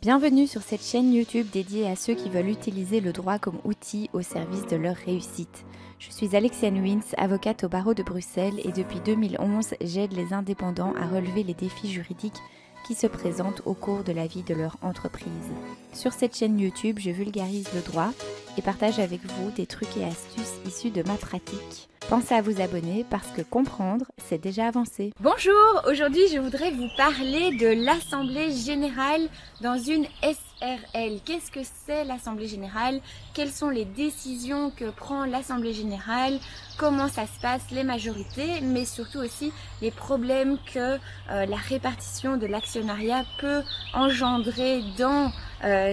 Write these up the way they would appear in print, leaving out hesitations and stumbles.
Bienvenue sur cette chaîne YouTube dédiée à ceux qui veulent utiliser le droit comme outil au service de leur réussite. Je suis Alexiane Wins, avocate au barreau de Bruxelles et depuis 2011, j'aide les indépendants à relever les défis juridiques qui se présentent au cours de la vie de leur entreprise. Sur cette chaîne YouTube, je vulgarise le droit et partage avec vous des trucs et astuces issus de ma pratique. Pensez à vous abonner parce que comprendre, c'est déjà avancer. Bonjour, aujourd'hui je voudrais vous parler de l'Assemblée Générale dans une SRL. Qu'est-ce que c'est l'Assemblée Générale? Quelles sont les décisions que prend l'Assemblée Générale? Comment ça se passe, les majorités, mais surtout aussi les problèmes que la répartition de l'actionnariat peut engendrer dans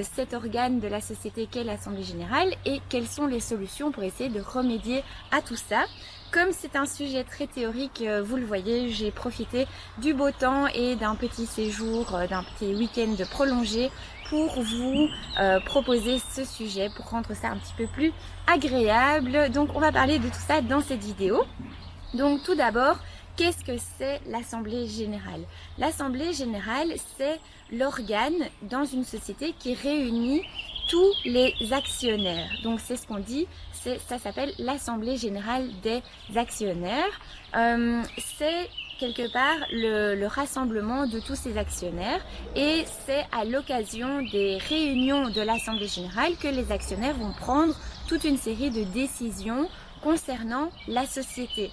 cet organe de la société qu'est l'Assemblée Générale et quelles sont les solutions pour essayer de remédier à tout ça. Comme c'est un sujet très théorique, vous le voyez, j'ai profité du beau temps et d'un petit séjour, d'un petit week-end prolongé pour vous proposer ce sujet, pour rendre ça un petit peu plus agréable. Donc on va parler de tout ça dans cette vidéo. Donc tout d'abord, qu'est-ce que c'est l'Assemblée Générale? L'Assemblée Générale, c'est l'organe dans une société qui réunit tous les actionnaires. Donc c'est ce qu'on dit, ça s'appelle l'Assemblée Générale des actionnaires. C'est quelque part le rassemblement de tous ces actionnaires et c'est à l'occasion des réunions de l'Assemblée Générale que les actionnaires vont prendre toute une série de décisions concernant la société.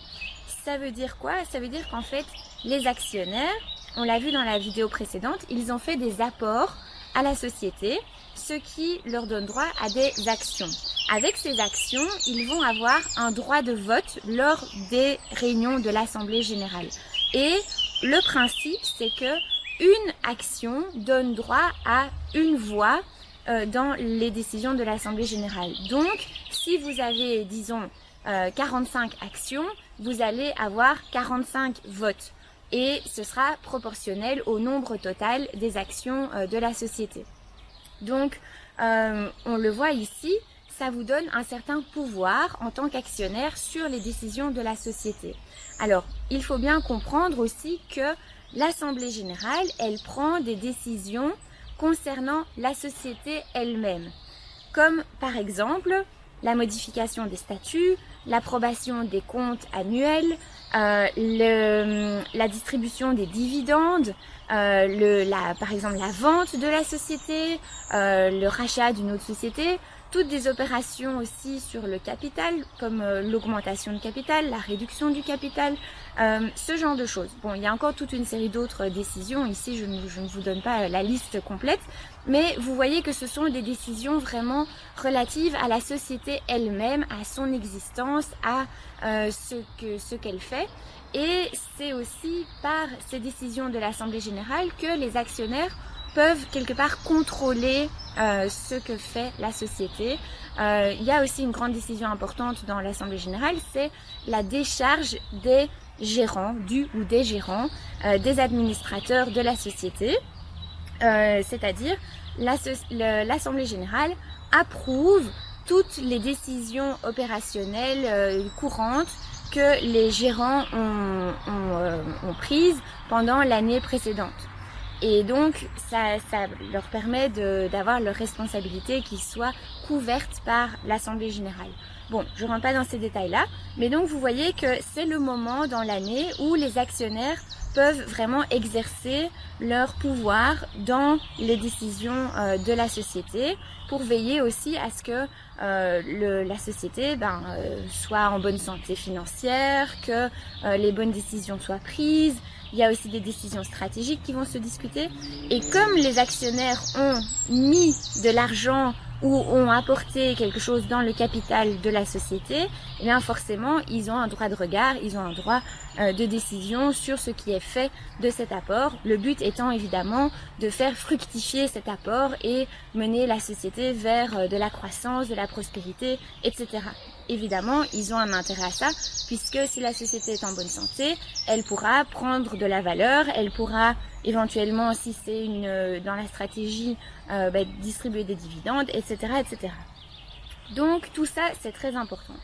Ça veut dire quoi? Ça veut dire qu'en fait, les actionnaires, on l'a vu dans la vidéo précédente, ils ont fait des apports à la société, ce qui leur donne droit à des actions. Avec ces actions, ils vont avoir un droit de vote lors des réunions de l'Assemblée Générale. Et le principe, c'est que une action donne droit à une voix dans les décisions de l'Assemblée Générale. Donc, si vous avez, disons, 45 actions, vous allez avoir 45 votes. Et ce sera proportionnel au nombre total des actions de la société. Donc, on le voit ici, ça vous donne un certain pouvoir en tant qu'actionnaire sur les décisions de la société. Alors, il faut bien comprendre aussi que l'Assemblée Générale, elle prend des décisions concernant la société elle-même. Comme par exemple, la modification des statuts, l'approbation des comptes annuels, la distribution des dividendes, par exemple la vente de la société, le rachat d'une autre société, toutes des opérations aussi sur le capital, comme l'augmentation de capital, la réduction du capital, ce genre de choses. Bon, il y a encore toute une série d'autres décisions. Ici, je ne vous donne pas la liste complète, mais vous voyez que ce sont des décisions vraiment relatives à la société elle-même, à son existence, à ce qu'elle fait. Et c'est aussi par ces décisions de l'Assemblée Générale que les actionnaires peuvent quelque part contrôler ce que fait la société. Il y a aussi une grande décision importante dans l'Assemblée Générale, c'est la décharge des gérants, ou des gérants, des administrateurs de la société. C'est-à-dire l'Assemblée Générale approuve toutes les décisions opérationnelles courantes que les gérants ont prises pendant l'année précédente. Et donc, ça leur permet d'avoir leurs responsabilités qui soient couvertes par l'Assemblée Générale. Bon, je ne rentre pas dans ces détails-là, mais donc vous voyez que c'est le moment dans l'année où les actionnaires peuvent vraiment exercer leur pouvoir dans les décisions de la société pour veiller aussi à ce que la société soit en bonne santé financière, que les bonnes décisions soient prises. Il y a aussi des décisions stratégiques qui vont se discuter. Et comme les actionnaires ont mis de l'argent ou ont apporté quelque chose dans le capital de la société, eh bien forcément, ils ont un droit de regard, ils ont un droit de décision sur ce qui est fait de cet apport. Le but étant évidemment de faire fructifier cet apport et mener la société vers de la croissance, de la prospérité, etc. Évidemment, ils ont un intérêt à ça, puisque si la société est en bonne santé, elle pourra prendre de la valeur, elle pourra éventuellement, si c'est dans la stratégie, distribuer des dividendes, etc., etc. Donc tout ça, c'est très important.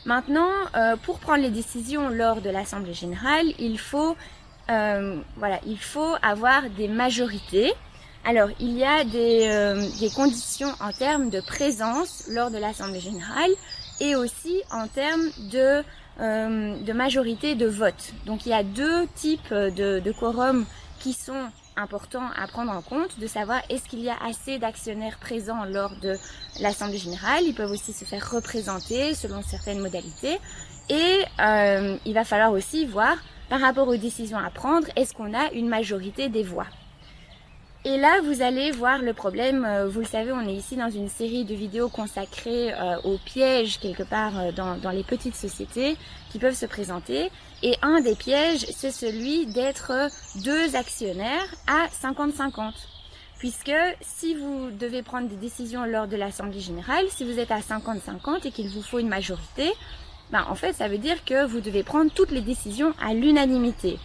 Maintenant, pour prendre les décisions lors de l'Assemblée Générale, il faut avoir des majorités Alors, il y a des conditions en termes de présence lors de l'Assemblée générale et aussi en termes de majorité de vote. Donc, il y a deux types de quorum qui sont importants à prendre en compte, de savoir est-ce qu'il y a assez d'actionnaires présents lors de l'Assemblée générale. Ils peuvent aussi se faire représenter selon certaines modalités. Et il va falloir aussi voir, par rapport aux décisions à prendre, est-ce qu'on a une majorité des voix. Et là, vous allez voir le problème. Vous le savez, on est ici dans une série de vidéos consacrées aux pièges, quelque part, dans les petites sociétés qui peuvent se présenter. Et un des pièges, c'est celui d'être deux actionnaires à 50-50. Puisque si vous devez prendre des décisions lors de l'Assemblée générale, si vous êtes à 50-50 et qu'il vous faut une majorité, en fait, ça veut dire que vous devez prendre toutes les décisions à l'unanimité.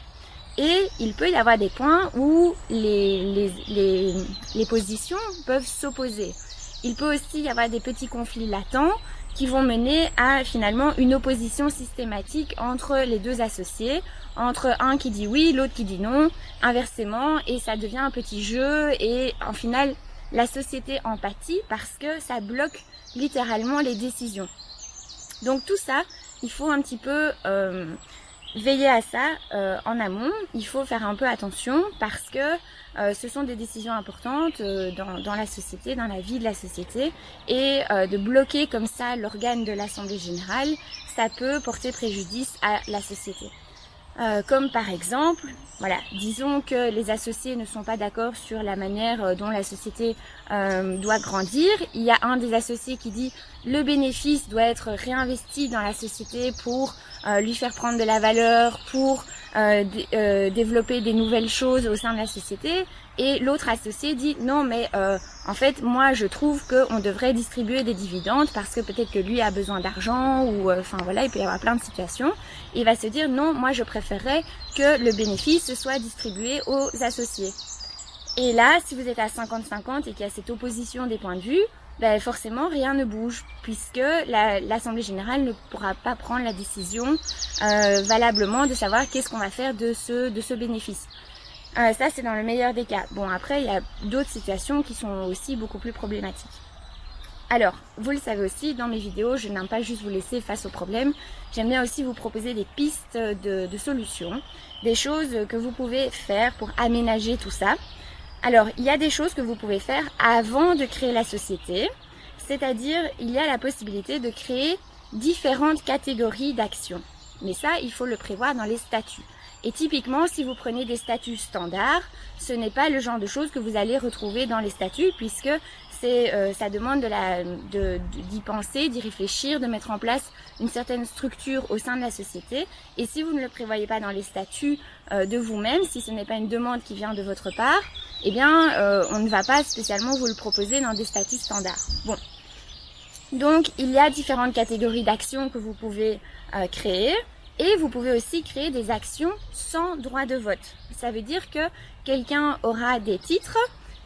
Et il peut y avoir des points où les positions peuvent s'opposer. Il peut aussi y avoir des petits conflits latents qui vont mener à finalement une opposition systématique entre les deux associés, entre un qui dit oui, l'autre qui dit non, inversement, et ça devient un petit jeu et en final la société en pâtit parce que ça bloque littéralement les décisions. Donc tout ça, il faut un petit peu veiller à ça en amont. Il faut faire un peu attention parce que ce sont des décisions importantes dans la société, dans la vie de la société, et de bloquer comme ça l'organe de l'Assemblée générale, ça peut porter préjudice à la société. Comme par exemple, voilà, disons que les associés ne sont pas d'accord sur la manière dont la société doit grandir. Il y a un des associés qui dit le bénéfice doit être réinvesti dans la société pour lui faire prendre de la valeur, pour développer des nouvelles choses au sein de la société. Et l'autre associé dit non mais en fait moi je trouve qu'on devrait distribuer des dividendes parce que peut-être que lui a besoin d'argent ou enfin voilà, il peut y avoir plein de situations. Et il va se dire non, moi je préférerais que le bénéfice soit distribué aux associés. Et là, si vous êtes à 50-50 et qu'il y a cette opposition des points de vue, forcément rien ne bouge puisque l'Assemblée générale ne pourra pas prendre la décision valablement de savoir qu'est-ce qu'on va faire de ce bénéfice. Ça c'est dans le meilleur des cas. Bon, après il y a d'autres situations qui sont aussi beaucoup plus problématiques. Alors, vous le savez aussi, dans mes vidéos, je n'aime pas juste vous laisser face aux problèmes. J'aime bien aussi vous proposer des pistes de solutions, des choses que vous pouvez faire pour aménager tout ça. Alors, il y a des choses que vous pouvez faire avant de créer la société, c'est-à-dire il y a la possibilité de créer différentes catégories d'actions. Mais ça, il faut le prévoir dans les statuts. Et typiquement, si vous prenez des statuts standards, ce n'est pas le genre de choses que vous allez retrouver dans les statuts puisque ça demande d'y penser, d'y réfléchir, de mettre en place une certaine structure au sein de la société. Et si vous ne le prévoyez pas dans les statuts de vous-même, si ce n'est pas une demande qui vient de votre part, eh bien, on ne va pas spécialement vous le proposer dans des statuts standards. Bon. Donc, il y a différentes catégories d'actions que vous pouvez créer. Et vous pouvez aussi créer des actions sans droit de vote. Ça veut dire que quelqu'un aura des titres,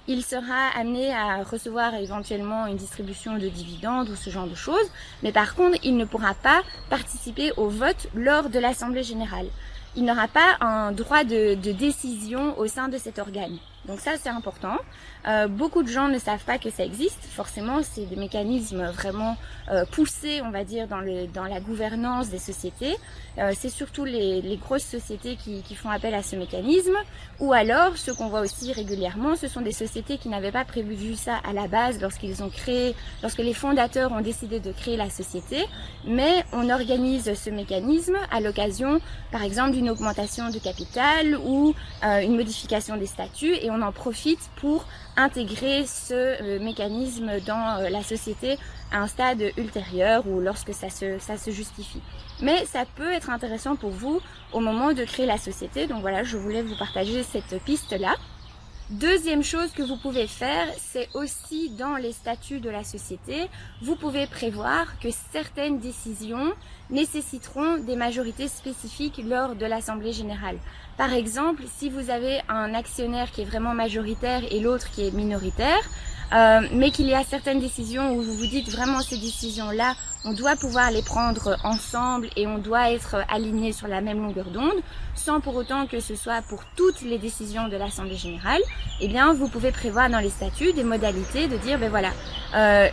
il sera amené à recevoir éventuellement une distribution de dividendes ou ce genre de choses, mais par contre, il ne pourra pas participer au vote lors de l'Assemblée générale. Il n'aura pas un droit de décision au sein de cet organe. Donc ça, c'est important. Beaucoup de gens ne savent pas que ça existe. Forcément, c'est des mécanismes vraiment poussés, on va dire, dans la gouvernance des sociétés. C'est surtout les grosses sociétés qui font appel à ce mécanisme. Ou alors, ce qu'on voit aussi régulièrement, ce sont des sociétés qui n'avaient pas prévu ça à la base lorsque les fondateurs ont décidé de créer la société. Mais on organise ce mécanisme à l'occasion, par exemple, d'une augmentation de capital ou une modification des statuts. Et on en profite pour intégrer ce mécanisme dans la société à un stade ultérieur ou lorsque ça se justifie. Mais ça peut être intéressant pour vous au moment de créer la société. Donc voilà, je voulais vous partager cette piste-là. Deuxième chose que vous pouvez faire, c'est aussi dans les statuts de la société, vous pouvez prévoir que certaines décisions nécessiteront des majorités spécifiques lors de l'Assemblée générale. Par exemple, si vous avez un actionnaire qui est vraiment majoritaire et l'autre qui est minoritaire, mais qu'il y a certaines décisions où vous vous dites vraiment ces décisions-là, on doit pouvoir les prendre ensemble et on doit être alignés sur la même longueur d'onde, sans pour autant que ce soit pour toutes les décisions de l'Assemblée générale, eh bien vous pouvez prévoir dans les statuts des modalités de dire, ben voilà,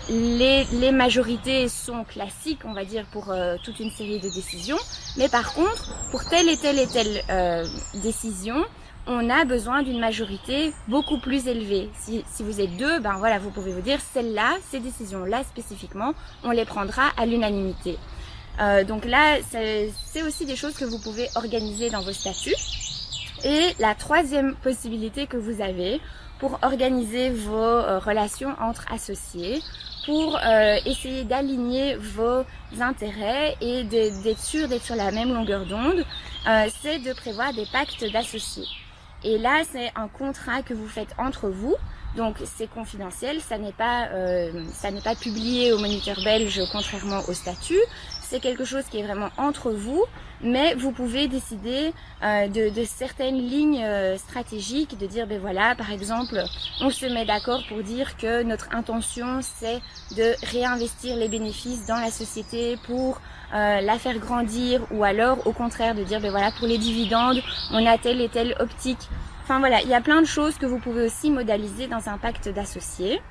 les majorités sont classiques, on va dire, pour toute une série de décisions, mais par contre, pour telle et telle décision, on a besoin d'une majorité beaucoup plus élevée. Si vous êtes deux, ben voilà, vous pouvez vous dire, celle-là, ces décisions-là spécifiquement, on les prendra à l'unanimité. Donc là, c'est aussi des choses que vous pouvez organiser dans vos statuts. Et la troisième possibilité que vous avez pour organiser vos relations entre associés, pour essayer d'aligner vos intérêts et d'être sûr d'être sur la même longueur d'onde, c'est de prévoir des pactes d'associés. Et là, c'est un contrat que vous faites entre vous, donc c'est confidentiel, ça n'est pas publié au Moniteur belge, contrairement au statut. C'est quelque chose qui est vraiment entre vous, mais vous pouvez décider de certaines lignes stratégiques, de dire, ben voilà, par exemple, on se met d'accord pour dire que notre intention, c'est de réinvestir les bénéfices dans la société pour la faire grandir, ou alors, au contraire, de dire, ben voilà, pour les dividendes, on a telle et telle optique. Enfin voilà, il y a plein de choses que vous pouvez aussi modaliser dans un pacte d'associés.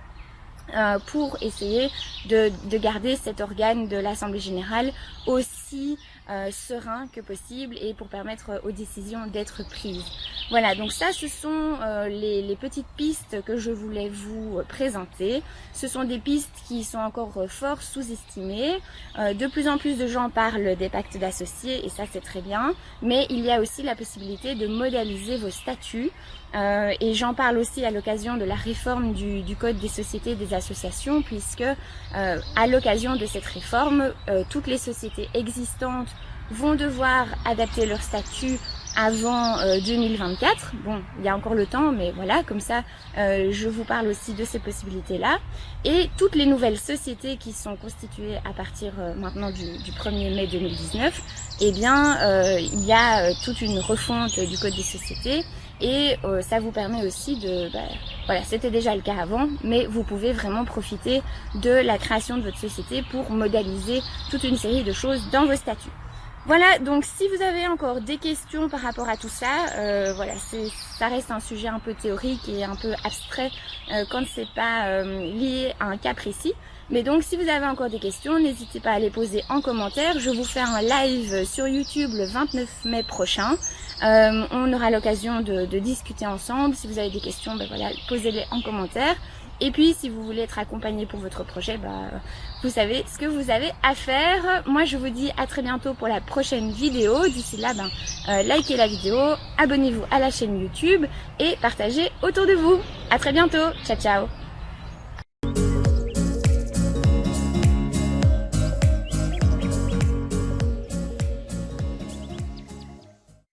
Pour essayer de garder cet organe de l'Assemblée générale aussi serein que possible et pour permettre aux décisions d'être prises. Voilà, donc ça, ce sont les petites pistes que je voulais vous présenter. Ce sont des pistes qui sont encore fort sous-estimées. De plus en plus de gens parlent des pactes d'associés et ça, c'est très bien. Mais il y a aussi la possibilité de modaliser vos statuts. Et j'en parle aussi à l'occasion de la réforme du Code des sociétés et des associations, puisque à l'occasion de cette réforme, toutes les sociétés existantes vont devoir adapter leur statut avant 2024. Bon, il y a encore le temps, mais voilà, comme ça, je vous parle aussi de ces possibilités-là. Et toutes les nouvelles sociétés qui sont constituées à partir maintenant du 1er mai 2019, eh bien, il y a toute une refonte du Code des sociétés. Et ça vous permet aussi de, voilà, c'était déjà le cas avant, mais vous pouvez vraiment profiter de la création de votre société pour modaliser toute une série de choses dans vos statuts. Voilà, donc si vous avez encore des questions par rapport à tout ça, voilà, ça reste un sujet un peu théorique et un peu abstrait quand c'est pas lié à un cas précis. Mais donc si vous avez encore des questions, n'hésitez pas à les poser en commentaire. Je vous fais un live sur YouTube le 29 mai prochain. On aura l'occasion de discuter ensemble. Si vous avez des questions, ben voilà, posez-les en commentaire. Et puis si vous voulez être accompagné pour votre projet, vous savez ce que vous avez à faire. Moi je vous dis à très bientôt pour la prochaine vidéo. D'ici là, likez la vidéo, abonnez-vous à la chaîne YouTube et partagez autour de vous. À très bientôt, ciao ciao.